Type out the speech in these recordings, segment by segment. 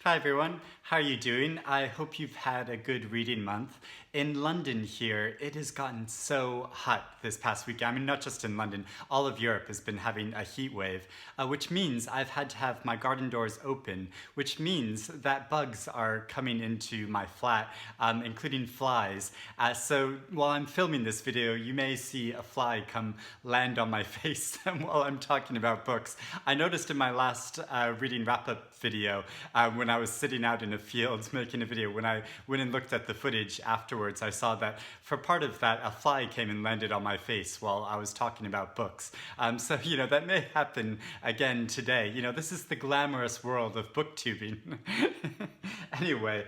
Hi everyone, how are you doing? I hope you've had a good reading month. In London here, it has gotten so hot this past week. I mean, not just in London, all of Europe has been having a heat wave, which means I've had to have my garden doors open, which means that bugs are coming into my flat, including flies. So while I'm filming this video, you may see a fly come land on my face while I'm talking about books. I noticed in my last reading wrap-up video, when I was sitting out in a field making a video, when I went and looked at the footage afterwards, I saw that for part of that, a fly came and landed on my face while I was talking about books. So, that may happen again today. This is the glamorous world of booktubing. Anyway,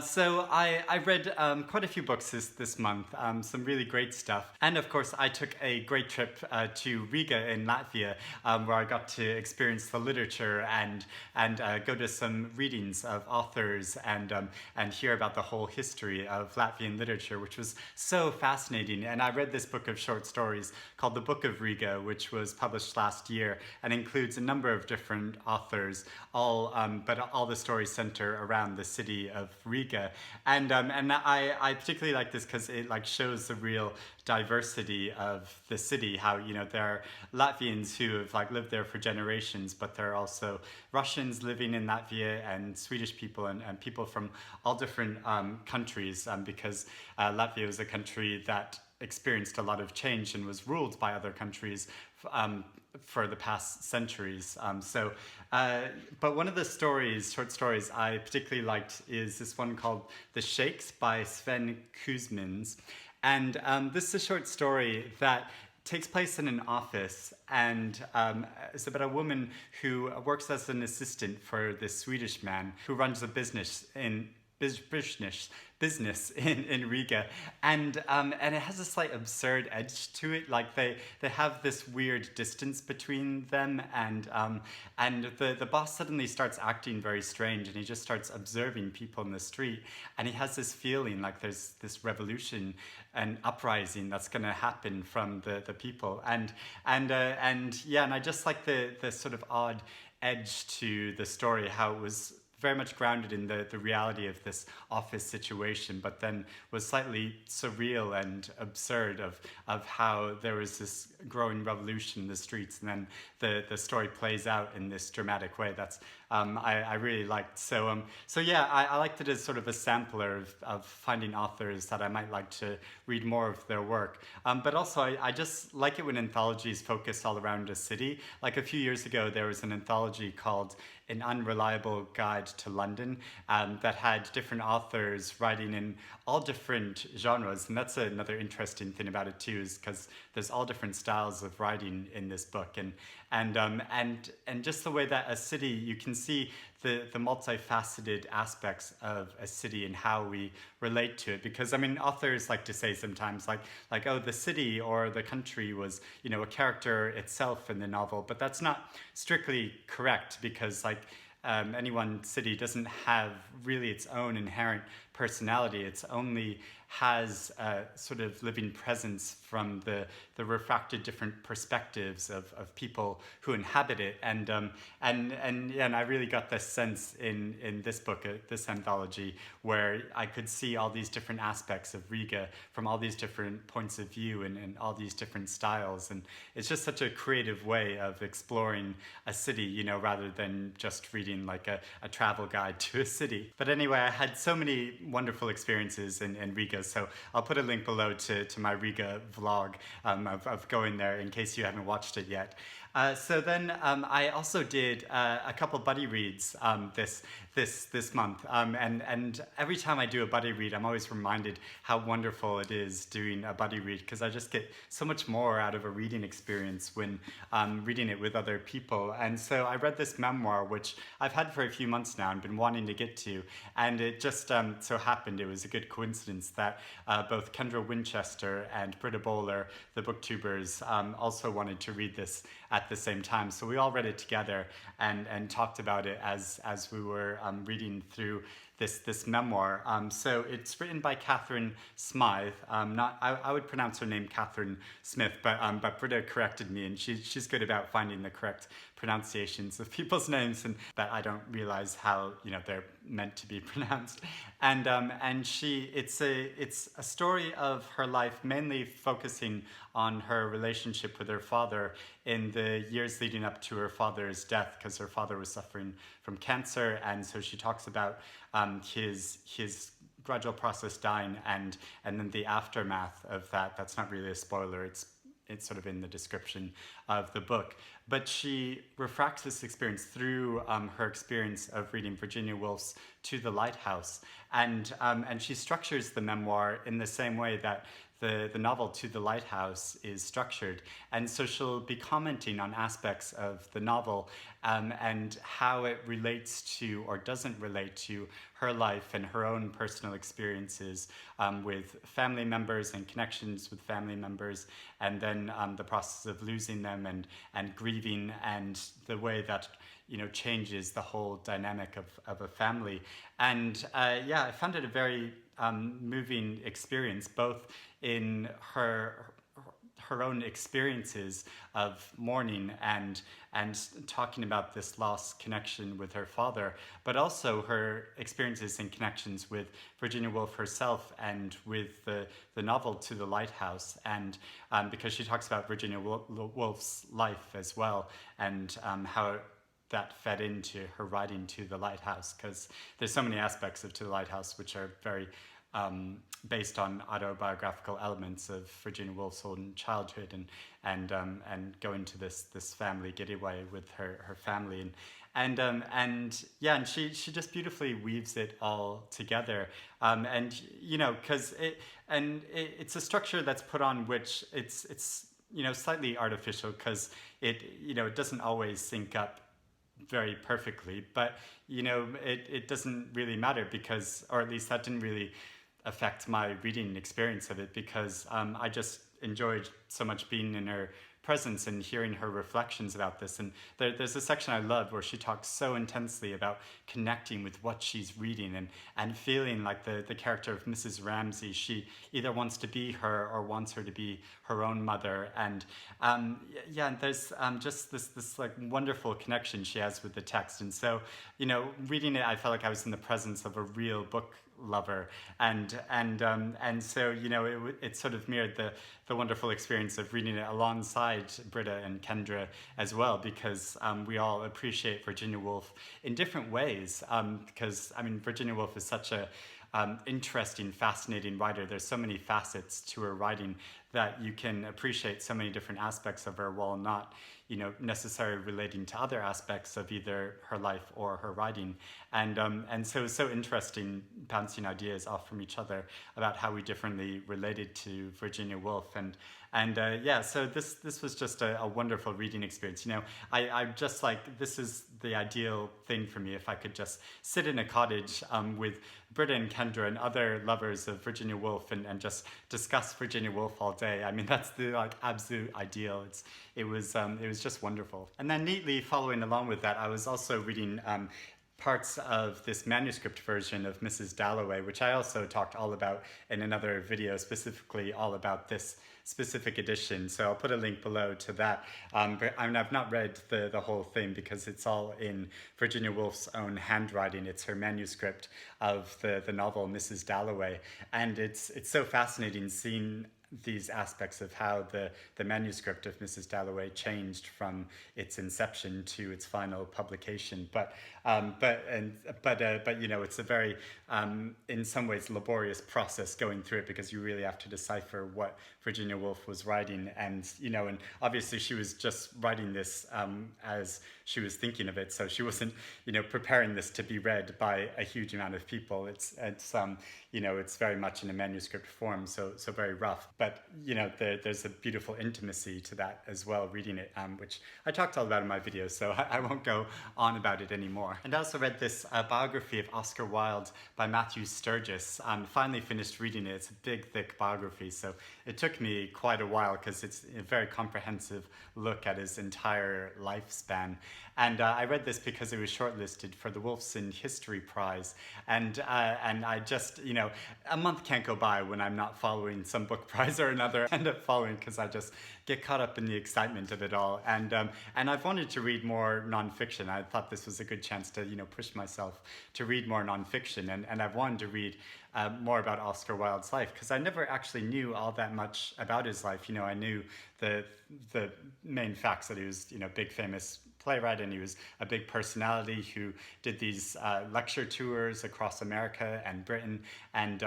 so I read quite a few books this month, some really great stuff. And of course, I took a great trip to Riga in Latvia, where I got to experience the literature and go to some readings of authors and hear about the whole history of Latvian literature, which was so fascinating. And I read this book of short stories called The Book of Riga, which was published last year and includes a number of different authors, but all the stories center around the city of Riga. And I particularly like this because it shows the real diversity of the city, how there are Latvians who have lived there for generations, but there are also Russians living in Latvia and Swedish people and people from all different countries, because Latvia was a country that experienced a lot of change and was ruled by other countries for the past centuries. But one of the short stories I particularly liked is this one called The Shakes by Sven Kuzmins. And this is a short story that takes place in an office, and it's about a woman who works as an assistant for this Swedish man who runs a business in Riga, and it has a slight absurd edge to it. They have this weird distance between them, and the boss suddenly starts acting very strange, and he just starts observing people in the street, and he has this feeling like there's this revolution and uprising that's going to happen from the people, and I just like the sort of odd edge to the story, how it was very much grounded in the reality of this office situation, but then was slightly surreal and absurd of how there was this growing revolution in the streets, and then the story plays out in this dramatic way. That's I really liked. So yeah, I liked it as sort of a sampler of finding authors that I might like to read more of their work. But also I just like it when anthologies focus all around a city. Like a few years ago, there was an anthology called An Unreliable Guide to London that had different authors writing in all different genres, and that's another interesting thing about it too, is because there's all different styles of writing in this book, and just the way that a city, you can see the multifaceted aspects of a city and how we relate to it. Because authors like to say sometimes like oh, the city or the country was a character itself in the novel, but that's not strictly correct, because any one city doesn't have really its own inherent personality. It's only has a sort of living presence from the refracted different perspectives of people who inhabit it, and I really got this sense in this book, this anthology, where I could see all these different aspects of Riga from all these different points of view and all these different styles, and it's just such a creative way of exploring a city, rather than just reading a travel guide to a city. But anyway, I had so many wonderful experiences in Riga, so I'll put a link below to my Riga vlog of going there in case you haven't watched it yet. So then I also did a couple buddy reads this month, and every time I do a buddy read, I'm always reminded how wonderful it is doing a buddy read, because I just get so much more out of a reading experience when reading it with other people. And so I read this memoir, which I've had for a few months now and been wanting to get to, and it just so happened, it was a good coincidence that both Kendra Winchester and Britta Bohler, the booktubers, also wanted to read this at the same time. So we all read it together and talked about it as we were reading through this memoir. So it's written by Katharine Smyth. I would pronounce her name Katharine Smith, but Britta corrected me, and she's good about finding the correct pronunciations of people's names, and that I don't realize how they're meant to be pronounced. And it's a story of her life, mainly focusing on her relationship with her father in the years leading up to her father's death, because her father was suffering from cancer, and so she talks about his gradual process dying and then the aftermath of that. That's not really a spoiler. It's sort of in the description of the book. But she refracts this experience through her experience of reading Virginia Woolf's To the Lighthouse. And she structures the memoir in the same way that the novel To the Lighthouse is structured. And so she'll be commenting on aspects of the novel and how it relates to or doesn't relate to her life and her own personal experiences with family members and connections with family members, and then the process of losing them and grieving, and the way that changes the whole dynamic of a family. And I found it a very moving experience, both in her own experiences of mourning and talking about this lost connection with her father, but also her experiences and connections with Virginia Woolf herself and with the novel To the Lighthouse, and because she talks about Virginia Woolf's life as well, and how that fed into her writing To the Lighthouse, because there's so many aspects of To the Lighthouse which are very based on autobiographical elements of Virginia Woolf's own childhood and go into this family getaway with her family, and she just beautifully weaves it all together, because it's a structure that's put on which it's slightly artificial, because it doesn't always sync up very perfectly, but it doesn't really matter, because, or at least that didn't really affect my reading experience of it, because I just enjoyed so much being in her presence and hearing her reflections about this. And there's a section I love where she talks so intensely about connecting with what she's reading and feeling like the character of Mrs. Ramsay. She either wants to be her or wants her to be her own mother. And there's just this like wonderful connection she has with the text. And so, reading it, I felt like I was in the presence of a real book lover, and so it sort of mirrored the wonderful experience of reading it alongside Britta and Kendra as well, because we all appreciate Virginia Woolf in different ways, because Virginia Woolf is such a interesting, fascinating writer. There's so many facets to her writing that you can appreciate so many different aspects of her while not necessarily relating to other aspects of either her life or her writing. And so it's so interesting bouncing ideas off from each other about how we differently related to Virginia Woolf. So this was just a wonderful reading experience. I'm just like, this is the ideal thing for me, if I could just sit in a cottage with Britta and Kendra and other lovers of Virginia Woolf and just discuss Virginia Woolf all day. That's the absolute ideal. It was just wonderful. And then neatly following along with that, I was also reading parts of this manuscript version of Mrs. Dalloway, which I also talked all about in another video, specifically all about this specific edition. So I'll put a link below to that. But I've not read the whole thing because it's all in Virginia Woolf's own handwriting. It's her manuscript of the novel Mrs. Dalloway. And it's so fascinating seeing these aspects of how the manuscript of Mrs. Dalloway changed from its inception to its final publication. But it's a very in some ways laborious process going through it, because you really have to decipher what Virginia Woolf was writing, and obviously she was just writing this as she was thinking of it, so she wasn't preparing this to be read by a huge amount of people. It's very much in a manuscript form, so very rough. But there's a beautiful intimacy to that as well, reading it, which I talked all about in my video, so I won't go on about it anymore. And I also read this biography of Oscar Wilde by Matthew Sturgis. Finally finished reading it. It's a big, thick biography, so it took me quite a while because it's a very comprehensive look at his entire lifespan. And I read this because it was shortlisted for the Wolfson History Prize. And I just, a month can't go by when I'm not following some book prize or another. I end up following because I just get caught up in the excitement of it all. And I've wanted to read more nonfiction. I thought this was a good chance to, push myself to read more nonfiction. And I've wanted to read more about Oscar Wilde's life, because I never actually knew all that much about his life. I knew the main facts, that he was, big famous playwright, and he was a big personality who did these lecture tours across America and Britain, and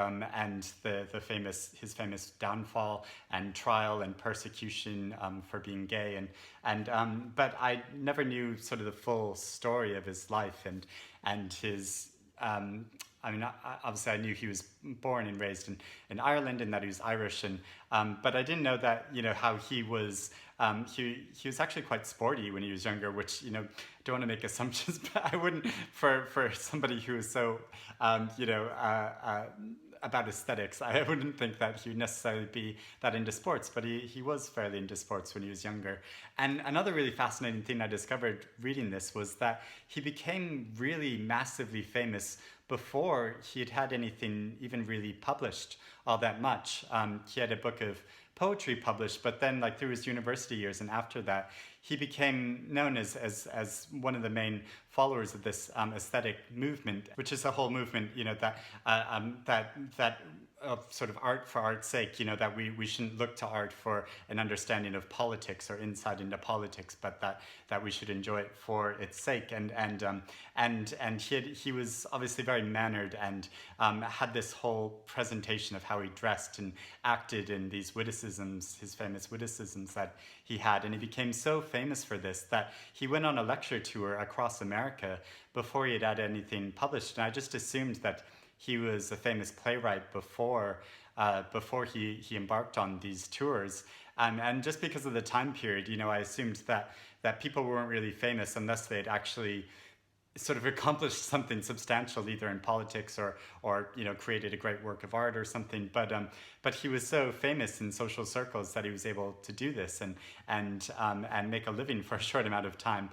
his famous downfall and trial and persecution for being gay, but I never knew sort of the full story of his life and his. Obviously, I knew he was born and raised in Ireland, and that he was Irish, but I didn't know that, how he was. He was actually quite sporty when he was younger, which, don't want to make assumptions, but I wouldn't, for somebody who is so, about aesthetics, I wouldn't think that he would necessarily be that into sports, but he was fairly into sports when he was younger. And another really fascinating thing I discovered reading this was that he became really massively famous before he had anything even really published all that much. He had a book of poetry published, but then through his university years and after that, he became known as one of the main followers of this aesthetic movement, which is a whole movement, that of sort of art for art's sake, that we shouldn't look to art for an understanding of politics or insight into politics, but that we should enjoy it for its sake. And he was obviously very mannered, and had this whole presentation of how he dressed and acted in these witticisms, his famous witticisms that he had. And he became so famous for this that he went on a lecture tour across America before he had anything published. And I just assumed that he was a famous playwright before he embarked on these tours. And just because of the time period, I assumed that people weren't really famous unless they'd actually sort of accomplished something substantial, either in politics or created a great work of art or something. But he was so famous in social circles that he was able to do this and make a living for a short amount of time.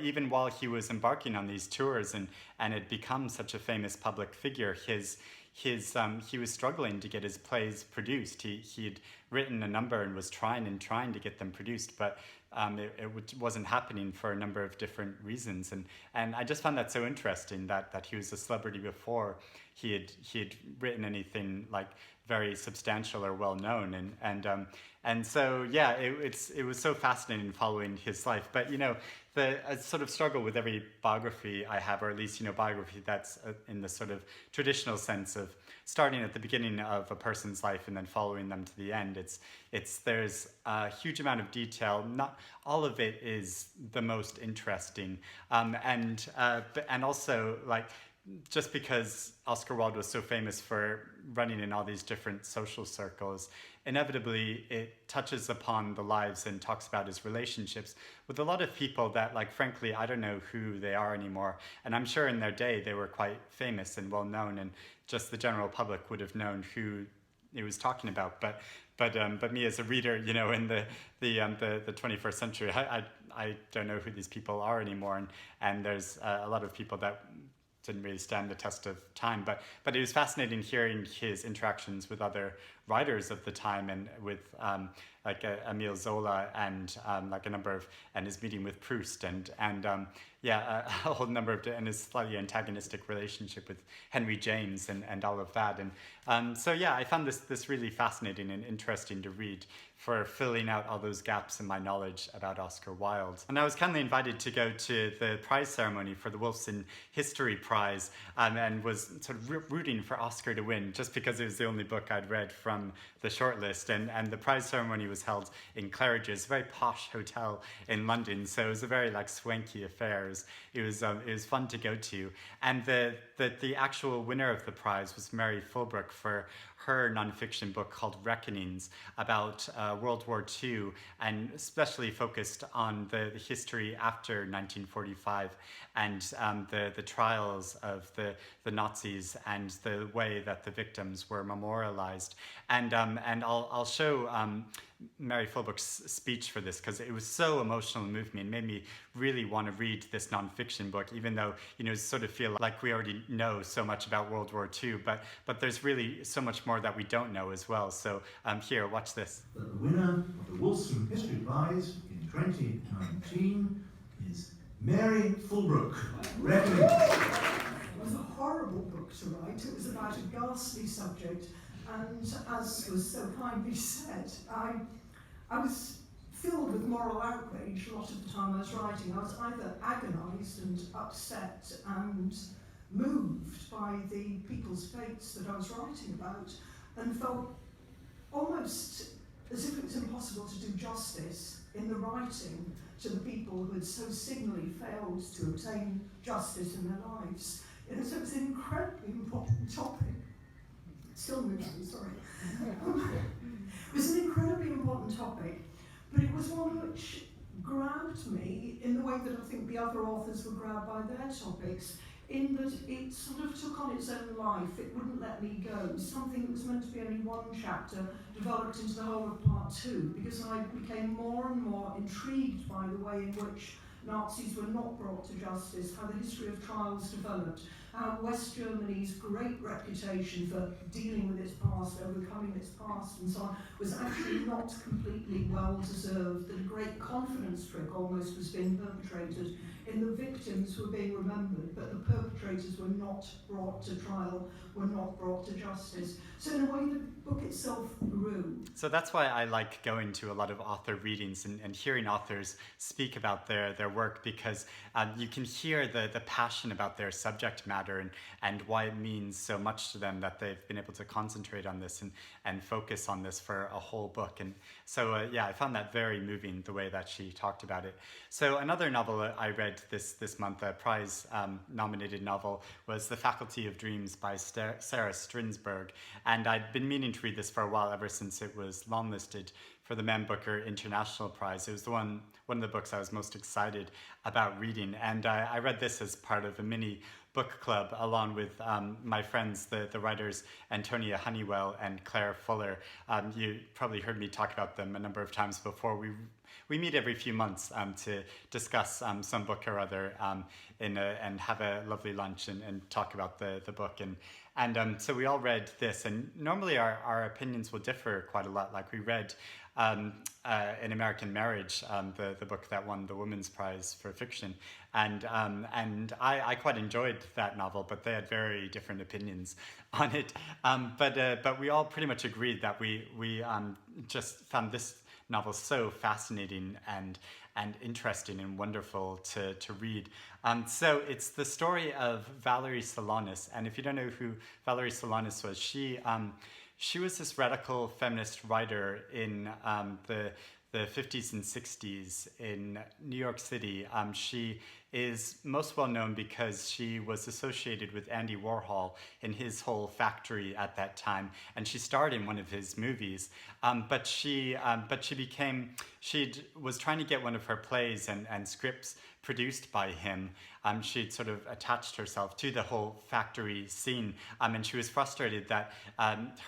Even while he was embarking on these tours and had become such a famous public figure, he was struggling to get his plays produced. He'd written a number and was trying to get them produced, but it wasn't happening for a number of different reasons. And I just found that so interesting that he was a celebrity before he had written anything very substantial or well known. And so yeah, it was so fascinating following his life. But I sort of struggle with every biography I have, or at least biography that's in the sort of traditional sense of starting at the beginning of a person's life and then following them to the end. There's a huge amount of detail. Not all of it is the most interesting, and also just because Oscar Wilde was so famous for running in all these different social circles, inevitably it touches upon the lives and talks about his relationships with a lot of people that, frankly, I don't know who they are anymore. And I'm sure in their day they were quite famous and well known, and just the general public would have known who he was talking about. But me as a reader, in the 21st century, I don't know who these people are anymore. And there's a lot of people that didn't really stand the test of time, but it was fascinating hearing his interactions with other writers of the time, and with Emile Zola and a number of, and his meeting with Proust and a whole number of, and his slightly antagonistic relationship with Henry James and all of that. And so yeah, I found this really fascinating and interesting to read for filling out all those gaps in my knowledge about Oscar Wilde. And I was kindly invited to go to the prize ceremony for the Wolfson History Prize, and was sort of rooting for Oscar to win, just because it was the only book I'd read from the shortlist. And the prize ceremony was held in Claridge's, a very posh hotel in London, so it was a very swanky affair. It was fun to go to. And the actual winner of the prize was Mary Fulbrook for her nonfiction book called Reckonings, about World War II, and especially focused on the history after 1945 and the trials of the Nazis and the way that the victims were memorialized. And I'll show Mary Fulbrook's speech for this because it was so emotional and moved me and made me really want to read this nonfiction book, even though, sort of feel like we already know so much about World War II, but there's really so much more that we don't know as well. So here, watch this. The winner of the Wolfson History Prize in 2019 is Mary Fulbrook, Reckonings. It was a horrible book to write. It was about a ghastly subject, and as was so kindly said, I was filled with moral outrage a lot of the time I was writing. I was either agonised and upset and moved by the people's fates that I was writing about, and felt almost as if it was impossible to do justice in the writing to the people who had so signally failed to obtain justice in their lives. So it was an incredibly important topic. Still moving, sorry. It was an incredibly important topic, but it was one which grabbed me in the way that I think the other authors were grabbed by their topics, in that it sort of took on its own life. It wouldn't let me go. Something that was meant to be only one chapter developed into the whole of part two, because I became more and more intrigued by the way in which Nazis were not brought to justice, how the history of trials developed, how West Germany's great reputation for dealing with its past, overcoming its past and so on, was actually not completely well deserved, that a great confidence trick almost was being perpetrated in the victims who were being remembered, but the perpetrators were not brought to trial, were not brought to justice. So in a way, the book itself grew. So that's why I like going to a lot of author readings and hearing authors speak about their work, because you can hear the passion about their subject matter and why it means so much to them that they've been able to concentrate on this and focus on this for a whole book. And so, I found that very moving, the way that she talked about it. So another novel I read this month, a prize nominated novel, was The Faculty of Dreams by Sara Stridsberg. And I'd been meaning to read this for a while, ever since it was longlisted for the Man Booker International Prize. It was one of the books I was most excited about reading. And I read this as part of a mini book club along with my friends, the writers Antonia Honeywell and Claire Fuller. You probably heard me talk about them a number of times before. We meet every few months to discuss some book or other and have a lovely lunch and talk about the book. And so we all read this, and normally our opinions will differ quite a lot. Like we read In American Marriage, the book that won the Women's Prize for Fiction, and I quite enjoyed that novel, but they had very different opinions on it. But we all pretty much agreed that we just found this novel so fascinating and interesting and wonderful to read. So it's the story of Valerie Solanas, and if you don't know who Valerie Solanas was, she was this radical feminist writer in the 50s and 60s in New York City. She is most well known because she was associated with Andy Warhol in his whole factory at that time, and she starred in one of his movies. But she was trying to get one of her plays and scripts produced by him. She'd sort of attached herself to the whole factory scene, and she was frustrated that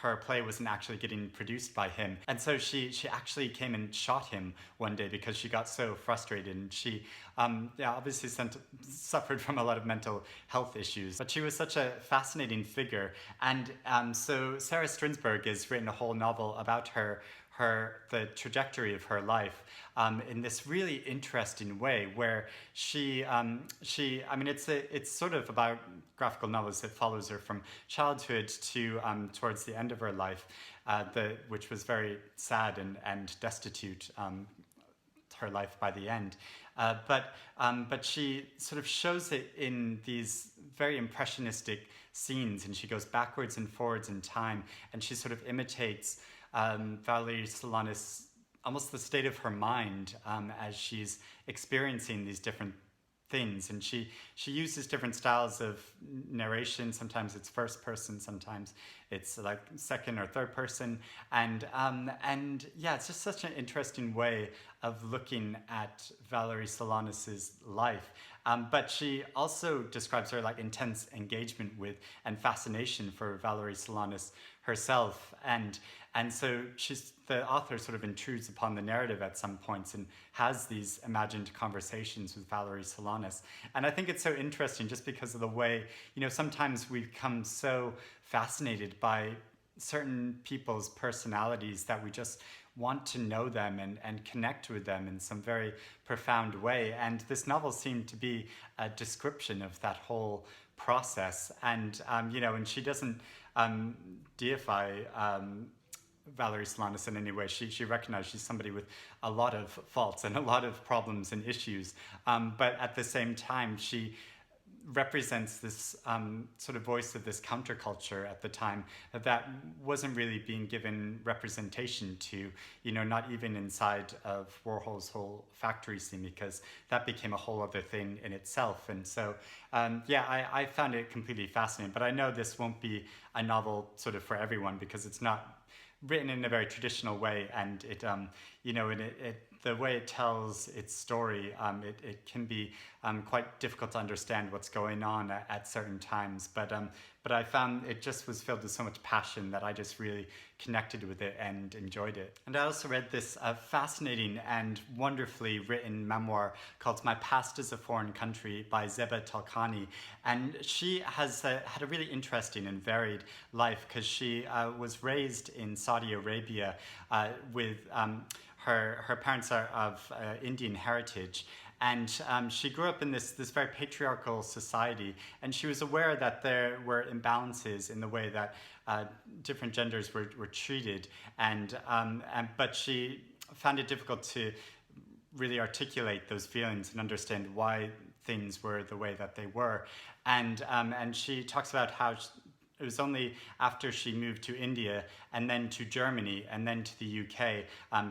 her play wasn't actually getting produced by him. And so she actually came and shot him one day because she got so frustrated, and she obviously suffered from a lot of mental health issues. But she was such a fascinating figure, and so Sara Stridsberg has written a whole novel about the trajectory of her life in this really interesting way, where it's sort of a biographical novel that follows her from childhood to towards the end of her life, which was very sad and destitute, her life by the end. But she sort of shows it in these very impressionistic scenes, and she goes backwards and forwards in time, and she sort of imitates Valerie Solanas, almost the state of her mind as she's experiencing these different things. And she uses different styles of narration. Sometimes it's first person, sometimes it's like second or third person, and yeah, it's just such an interesting way of looking at Valerie Solanas' life. But she also describes her like intense engagement with and fascination for Valerie Solanas herself, and so the author sort of intrudes upon the narrative at some points and has these imagined conversations with Valerie Solanas. And I think it's so interesting just because of the way, sometimes we become so fascinated by certain people's personalities that we just want to know them and connect with them in some very profound way. And this novel seemed to be a description of that whole process. And, and she doesn't deify Valerie Solanas in any way. She recognizes she's somebody with a lot of faults and a lot of problems and issues. But at the same time, she represents this sort of voice of this counterculture at the time that wasn't really being given representation to, not even inside of Warhol's whole factory scene, because that became a whole other thing in itself. And so, I found it completely fascinating. But I know this won't be a novel sort of for everyone because it's not written in a very traditional way, and it the way it tells its story, it can be quite difficult to understand what's going on at certain times. But I found it just was filled with so much passion that I just really connected with it and enjoyed it. And I also read this fascinating and wonderfully written memoir called My Past is a Foreign Country by Zeba Talkhani. And she has had a really interesting and varied life because she was raised in Saudi Arabia with her parents are of Indian heritage. And she grew up in this very patriarchal society, and she was aware that there were imbalances in the way that different genders were treated, but she found it difficult to really articulate those feelings and understand why things were the way that they were. And she talks about how it was only after she moved to India and then to Germany and then to the UK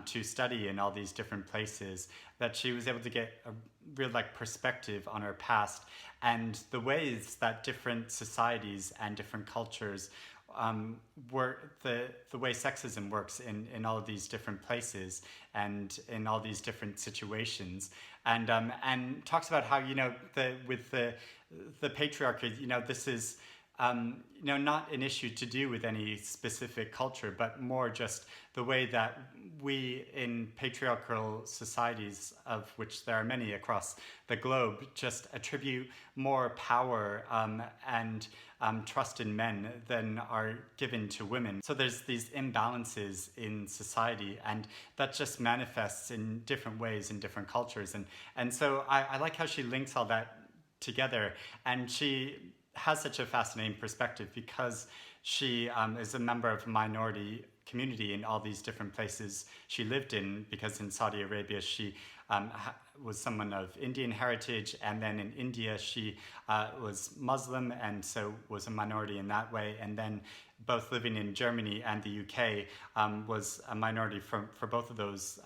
to study in all these different places that she was able to get a real perspective on her past and the ways that different societies and different cultures work, the way sexism works in all of these different places and in all these different situations, and talks about how with the patriarchy, this is not an issue to do with any specific culture, but more just the way that we in patriarchal societies, of which there are many across the globe, just attribute more power and trust in men than are given to women. So there's these imbalances in society, and that just manifests in different ways in different cultures. And so I like how she links all that together, and she has such a fascinating perspective because she is a member of a minority community in all these different places she lived in, because in Saudi Arabia she was someone of Indian heritage, and then in India she was Muslim and so was a minority in that way, and then both living in Germany and the UK was a minority for both of those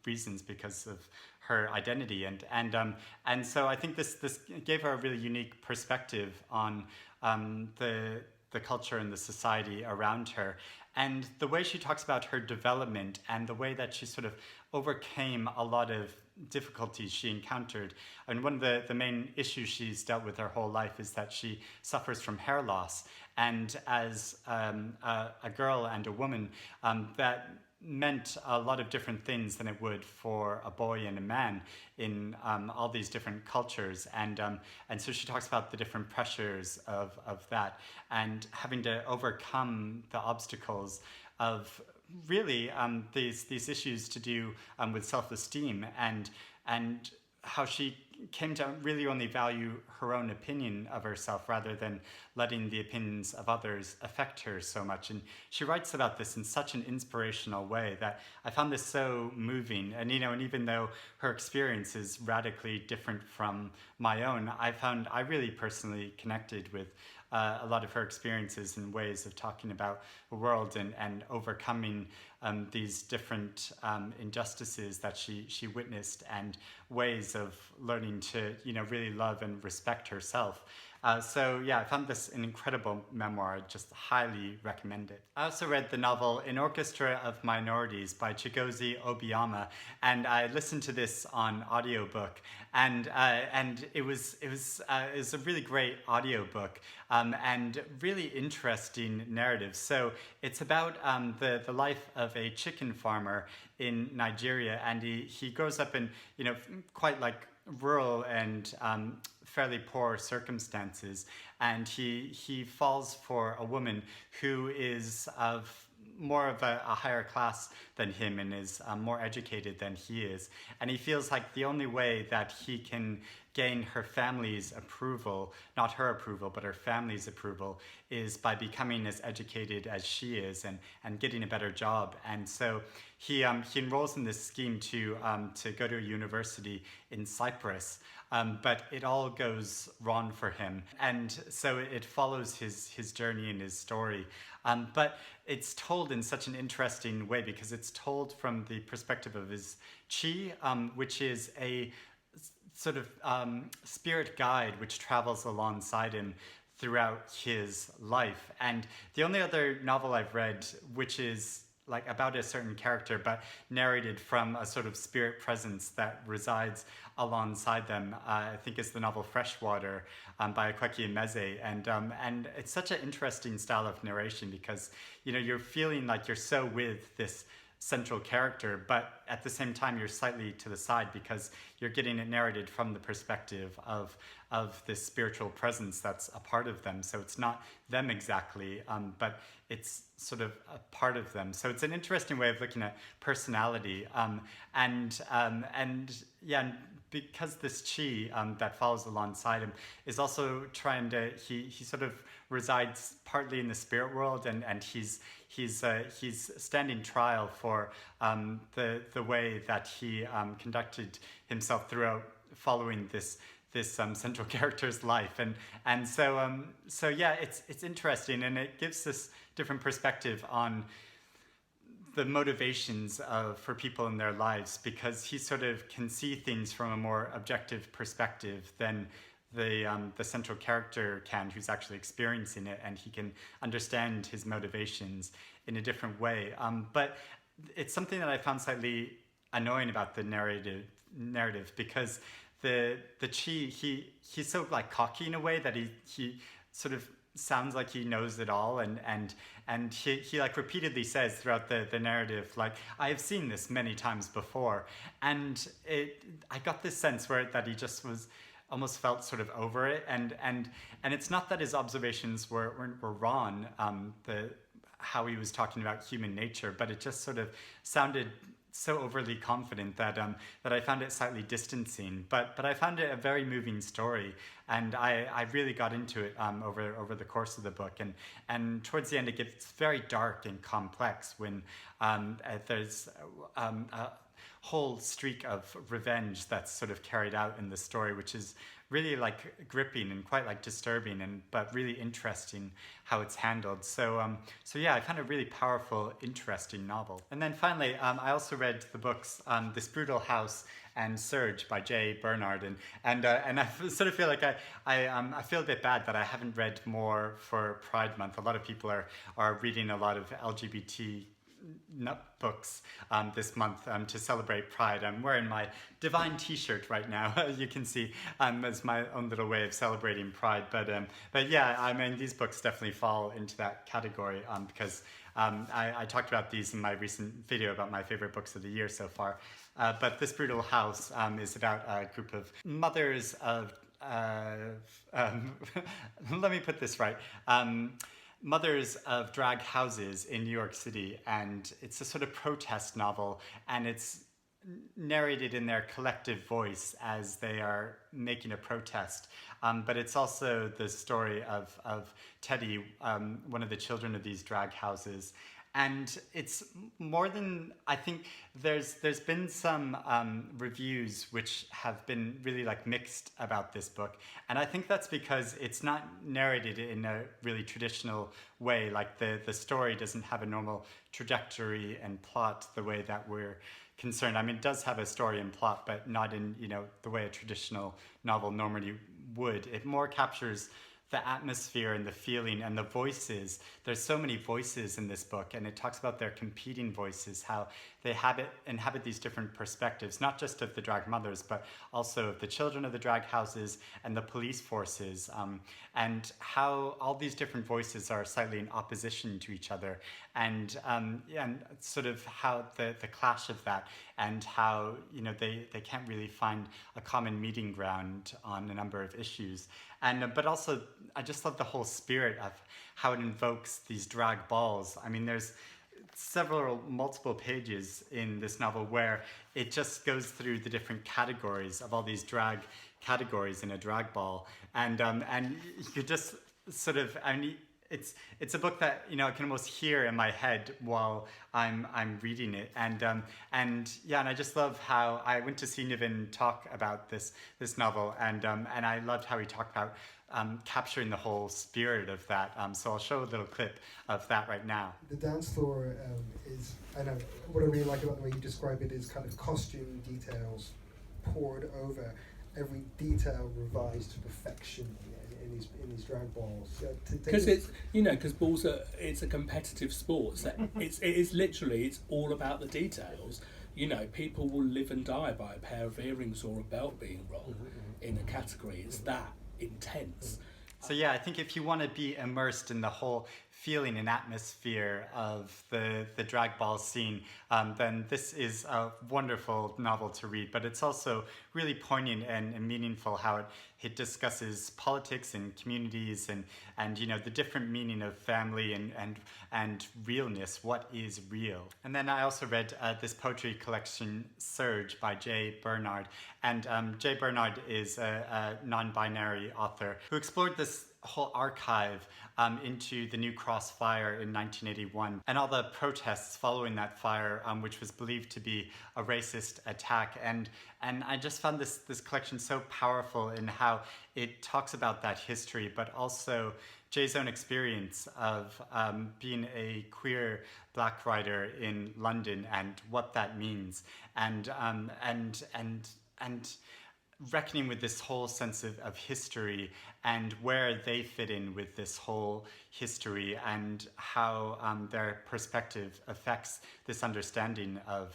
reasons because of her identity, and so I think this gave her a really unique perspective on the culture and the society around her, and the way she talks about her development and the way that she sort of overcame a lot of difficulties she encountered. And one of the main issues she's dealt with her whole life is that she suffers from hair loss, and as a girl and a woman, that meant a lot of different things than it would for a boy and a man in all these different cultures, and so she talks about the different pressures of that and having to overcome the obstacles of really these issues to do with self-esteem, and how she came to really only value her own opinion of herself rather than letting the opinions of others affect her so much. And she writes about this in such an inspirational way that I found this so moving. And and even though her experience is radically different from my own, I really personally connected with a lot of her experiences and ways of talking about the world and overcoming these different injustices that she witnessed, and ways of learning to really love and respect herself. So yeah, I found this an incredible memoir. I just highly recommend it. I also read the novel An Orchestra of Minorities by Chigozie Obiama, and I listened to this on audiobook, and it was a really great audiobook, and really interesting narrative. So it's about the life of a chicken farmer in Nigeria, and he grows up in quite like rural and fairly poor circumstances, and he falls for a woman who is of more of a higher class than him and is more educated than he is, and he feels like the only way that he can gain her family's approval, not her approval, but her family's approval, is by becoming as educated as she is and getting a better job. And so he enrolls in this scheme to go to a university in Cyprus, but it all goes wrong for him. And so it follows his journey and his story. But it's told in such an interesting way because it's told from the perspective of his chi, which is a sort of spirit guide which travels alongside him throughout his life. And the only other novel I've read which is like about a certain character but narrated from a sort of spirit presence that resides alongside them, I think is the novel Freshwater by Kweki Emeze, and it's such an interesting style of narration because you're feeling like you're so with this central character, but at the same time you're slightly to the side because you're getting it narrated from the perspective of this spiritual presence that's a part of them. So it's not them exactly, but it's sort of a part of them. So it's an interesting way of looking at personality, and because this chi that follows alongside him is also trying to, he sort of resides partly in the spirit world, and he's standing trial for the way that he conducted himself throughout following this central character's life, and so yeah, it's interesting, and it gives this different perspective on the motivations for people in their lives, because he sort of can see things from a more objective perspective than the central character can, who's actually experiencing it, and he can understand his motivations in a different way. But it's something that I found slightly annoying about the narrative because the chi, he's so like cocky in a way that he sort of sounds like he knows it all, and he like repeatedly says throughout the narrative, like, I have seen this many times before, and I got this sense that he just was almost felt sort of over it, and it's not that his observations were wrong, how he was talking about human nature, but it just sort of sounded so overly confident that I found it slightly distancing. But I found it a very moving story, and I really got into it over the course of the book. And towards the end, it gets very dark and complex when there's a whole streak of revenge that's sort of carried out in the story, which is really like gripping and quite like disturbing, but really interesting how it's handled. So yeah, I found a really powerful, interesting novel. And then finally, I also read the books This Brutal House and Surge by Jay Bernard, and I sort of feel like I feel a bit bad that I haven't read more for Pride Month. A lot of people are reading a lot of LGBT books this month to celebrate Pride. I'm wearing my Divine t-shirt right now, you can see, as my own little way of celebrating Pride. But yeah, I mean, these books definitely fall into that category because I talked about these in my recent video about my favorite books of the year so far. But This Brutal House is about a group of mothers of, let me put this right, mothers of drag houses in New York City, and it's a sort of protest novel, and it's narrated in their collective voice as they are making a protest. But it's also the story of Teddy, one of the children of these drag houses. And it's more than, I think there's been some reviews which have been really like mixed about this book. And I think that's because it's not narrated in a really traditional way. Like the story doesn't have a normal trajectory and plot the way that we're concerned. I mean, it does have a story and plot, but not in, the way a traditional novel normally would. It more captures the atmosphere and the feeling and the voices. There's so many voices in this book, and it talks about their competing voices, how they inhabit these different perspectives, not just of the drag mothers, but also of the children of the drag houses and the police forces, and how all these different voices are slightly in opposition to each other, and sort of how the clash of that, and how they can't really find a common meeting ground on a number of issues. And but also, I just love the whole spirit of how it invokes these drag balls. I mean, there's multiple pages in this novel where it just goes through the different categories of all these drag categories in a drag ball, and you could just sort of, I mean, it's a book that I can almost hear in my head while I'm reading it, and I just love how I went to see Niven talk about this novel, and I loved how he talked about capturing the whole spirit of that. So I'll show a little clip of that right now. The dance floor is, I know, what I really like about the way you describe it is kind of costume details poured over, every detail revised to perfection in these drag balls. Because because balls it's a competitive sport. So it is literally, it's all about the details. People will live and die by a pair of earrings or a belt being wrong in a category. It's that intense. So yeah, I think if you want to be immersed in the whole feeling and atmosphere of the drag ball scene, then this is a wonderful novel to read. But it's also really poignant and meaningful how it discusses politics and communities and the different meaning of family and realness. What is real? And then I also read this poetry collection, Surge, by J. Bernard. And J. Bernard is a non-binary author who explored this whole archive into the New Cross fire in 1981 and all the protests following that fire, which was believed to be a racist attack. And I just found this collection so powerful in how it talks about that history, but also Jay's own experience of being a queer black writer in London and what that means, and reckoning with this whole sense of history and where they fit in with this whole history, and how their perspective affects this understanding of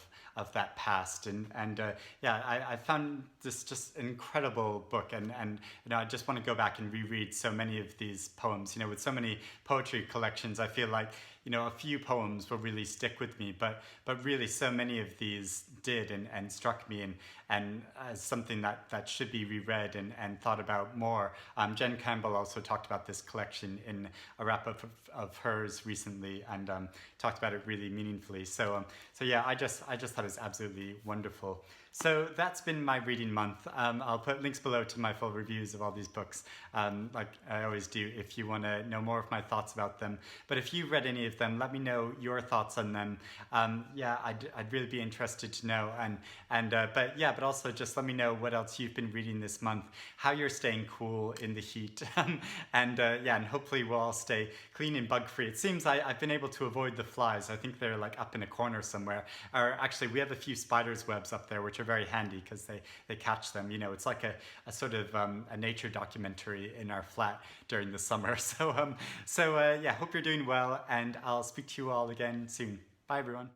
that past. I found this just an incredible book, and I just want to go back and reread so many of these poems. With so many poetry collections, I feel like a few poems will really stick with me, but really so many of these did and struck me and as something that should be reread and thought about more. Jen Campbell also talked about this collection in a wrap-up of hers recently, and talked about it really meaningfully. So yeah, I just thought it was absolutely wonderful. So that's been my reading month. I'll put links below to my full reviews of all these books, like I always do, if you want to know more of my thoughts about them. But if you've read any of them, let me know your thoughts on them. I'd really be interested to know. But also just let me know what else you've been reading this month, how you're staying cool in the heat, and hopefully we'll all stay clean and bug-free. It seems I've been able to avoid the flies. I think they're like up in a corner somewhere. Or actually, we have a few spiders' webs up there, which are very handy because they catch them. It's like a sort of a nature documentary in our flat during the summer. So hope you're doing well, and I'll speak to you all again soon. Bye, everyone.